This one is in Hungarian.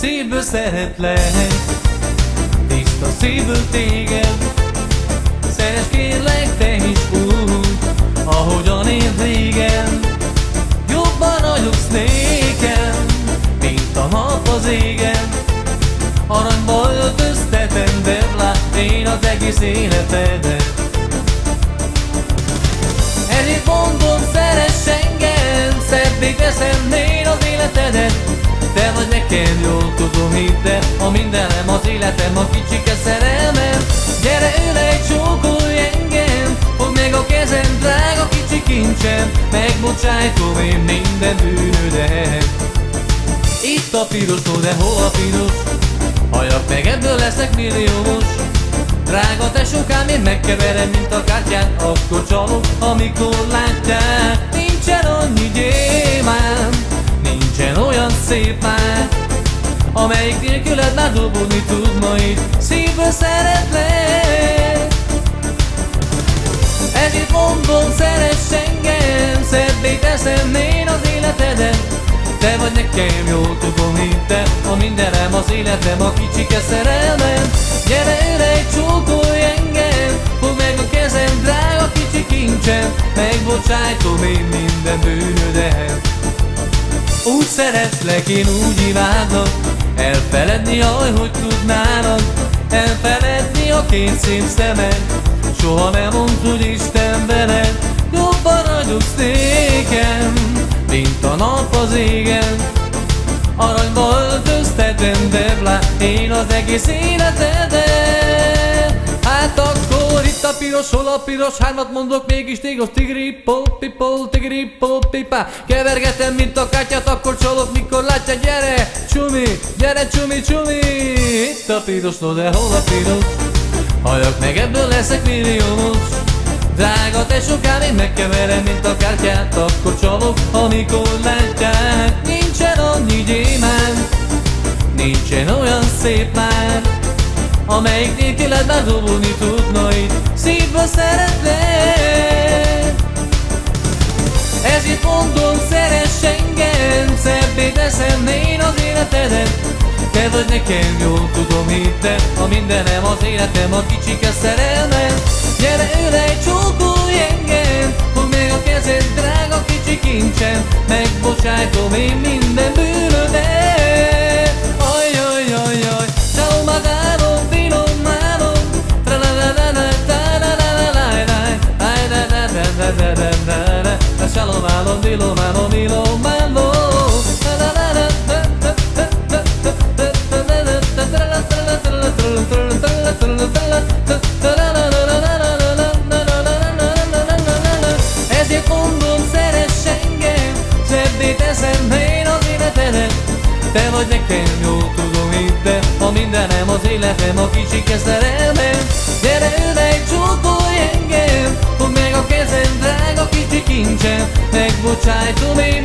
szívből szeretlek, tiszta szívből téged. Szeress kérlek te is úgy, ahogyan én régen. Jobban ragyogsz nékem, mint a nap az égen. Aranyba öltöztetem, Devlát, én az egész életedet. Ezért mondom, szeress engem, szebbé teszem én az életedet. Te vagy nekem, jól tudom, hidd el, a mindenem, az életem, a kicsike szerelmem. Gyere, ölej, csókolj engem, fogd meg a kezem, drága kicsi kincsem. Megbocsájtom én minden bűnödet. Itt a piros, no, de hol a piros? Halljak meg, ebből leszek milliómos. Drága tesókám, én megkeverem, mint a kártyát. Akkor csalok, amikor látják. Nincsen annyi gyémán, nincsen olyan szép már, amelyik nélküled már dobogni tud majd. Szívből szeretlek, ezért mondom, szeress engem, szebbé teszem én az életedet. Te vagy nekem, jól tudom, hidd el, a mindenem, az életem, a kicsike szerelmem. Gyere, ölej, csókolj engem, fogd meg a kezem, drága kicsi kincsem. Megbocsájtom én minden bűnödet. Úgy szeretlek, én úgy imádlak, elfeledni, jaj, hogy tudnának. Elfeledni a két szép szemed, soha nem mondd, hogy Isten veled. Jobban ragyogsz nékem, mint a nap az égen. Aranyba öltöztetem, Devlát, én az egész életedet. Hát akkor itt a piros, hol a piros? Hármat mondok, mégis tigros, tigri, pol, tigri, pipá. Kevergetem, mint a kártyát, akkor csalok, mikor látja. Gyere, csumi, gyere, csumi, csumi. Itt a piros, no, de hol a piros? Halljak meg, ebből leszek milliómos. Drága tesókám, én megkeverem, mint a kártyát. Akkor csalok, amikor látják. Nincsen annyi gyémán, nincsen olyan szép már, amelyik nélküled már dobogni tudna itt. Szívből szeretlek, ezért mondom, szeress engem, szebbé teszem én az életedet. Te vagy nekem, jól tudom, hidd el, a mindenem, az életem, a kicsike szerelmem. Gyere, ölej, csókolj engem, fogd meg a kezed, drága kicsi kincsem. Megbocsájtom én minden bűnödet. Ajajajajaj, ciao magalo, dilo malo, tra-la-la-la-la, ta-la-la-la-la-la, ay-da-da-da-da-da-da-da, ciao malo, dilo malo, dilo malo, ta-la-la-la. Ezért mondom, szeress engem, szebbé teszem én az életedet. Te vagy nekem, jól tudom, hidd el, a mindenem, az életem, a kicsike szerelmem. Gyere, ölej, csókolj engem, fogd meg a kezem, drága kicsi kincsem. Megbocsájtom én